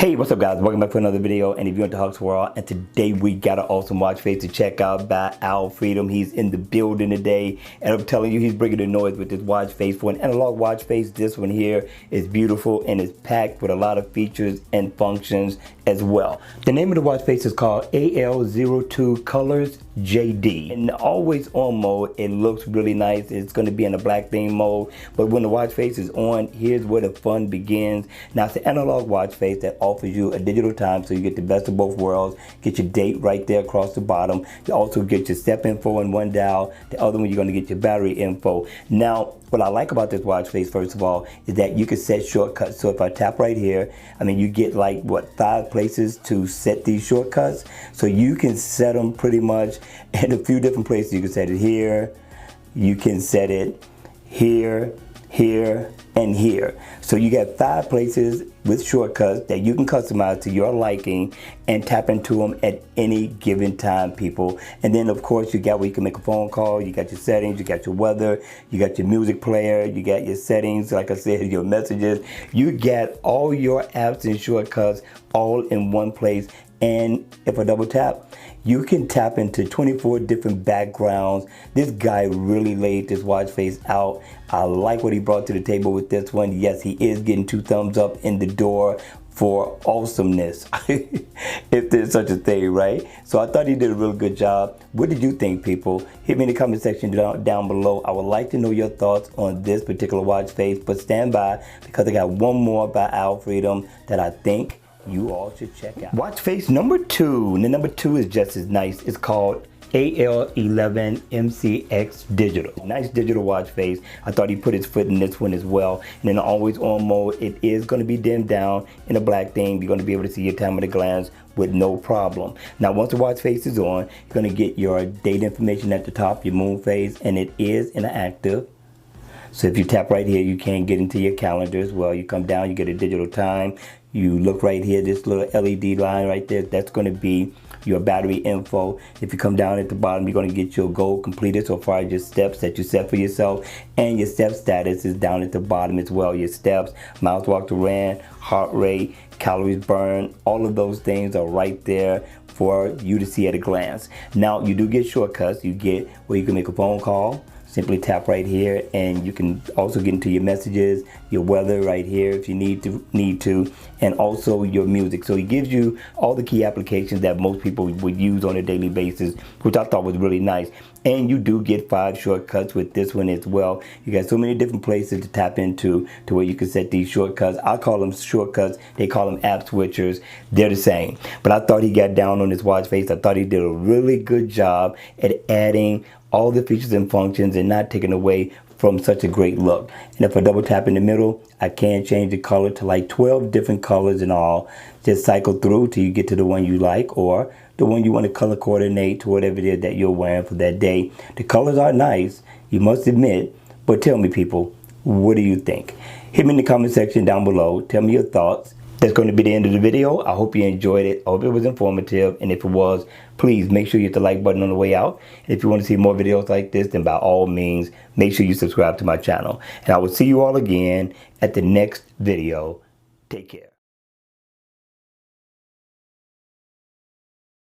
Hey, what's up guys? Welcome back to another video, and if you're into Huck's World, and today we got an awesome watch face to check out by AL11. He's in the building today, and I'm telling you, he's bringing the noise with this watch face. For an analog watch face, this one here is beautiful and is packed with a lot of features and functions as well. The name of the watch face is called AL02 Colours JD. In the always on mode, it looks really nice. It's going to be in a black theme mode, but when the watch face is on, here's where the fun begins. Now, it's an analog watch face that offers you a digital time, so you get the best of both worlds. Get your date right there across the bottom. You also get your step info in one dial. The other one, you're going to get your battery info. Now, what I like about this watch face, first of all, is that you can set shortcuts. So if I tap right here, I mean, you get like, what, 5 places to set these shortcuts. So you can set them pretty much in a few different places. You can set it here, you can set it here, here, and here. So you got 5 places with shortcuts that you can customize to your liking and tap into them at any given time, people. And then of course you got where you can make a phone call, you got your settings, you got your weather, you got your music player, you got your settings, like I said, your messages. You got all your apps and shortcuts all in one place. And if I double tap, you can tap into 24 different backgrounds. This guy really laid this watch face out. I like what he brought to the table with this one. Yes, he is getting 2 thumbs up in the door for awesomeness, if there's such a thing, right? So I thought he did a real good job. What did you think, people? Hit me in the comment section down below. I would like to know your thoughts on this particular watch face, but stand by because I got one more by AL11 that I think you all should check out. Watch face number 2, and the number 2 is just as nice. It's called AL11 MCX Digital. Nice digital watch face. I thought he put his foot in this one as well. And in the always on mode, it is going to be dimmed down in a black theme. You're going to be able to see your time at a glance with no problem. Now, once the watch face is on, you're going to get your date information at the top, your moon phase, and it is in an active. So if you tap right here, you can get into your calendar as well. You come down, you get a digital time. You look right here, this little LED line right there, that's going to be your battery info. If you come down at the bottom, you're going to get your goal completed so far as your steps that you set for yourself, and your step status is down at the bottom as well. Your steps, miles walked or ran, heart rate, calories burned, all of those things are right there for you to see at a glance. Now, you do get shortcuts. You get where you can make a phone call. Simply tap right here, and you can also get into your messages, your weather right here if you need to, and also your music. So it gives you all the key applications that most people would use on a daily basis, which I thought was really nice. And you do get 5 shortcuts with this one as well. You got so many different places to tap into to where you can set these shortcuts. I call them shortcuts. They call them app switchers. They're the same. But I thought he got down on his watch face. I thought he did a really good job at adding all the features and functions and not taking away from such a great look. And if I double tap in the middle, I can change the color to like 12 different colors in all. Just cycle through till you get to the one you like, or the one you want to color coordinate to whatever it is that you're wearing for that day. The colors are nice, you must admit, but tell me, people, what do you think? Hit me in the comment section down below. Tell me your thoughts. That's going to be the end of the video. I hope you enjoyed it. I hope it was informative. And if it was, please make sure you hit the like button on the way out. And if you want to see more videos like this, then by all means, make sure you subscribe to my channel. And I will see you all again at the next video. Take care.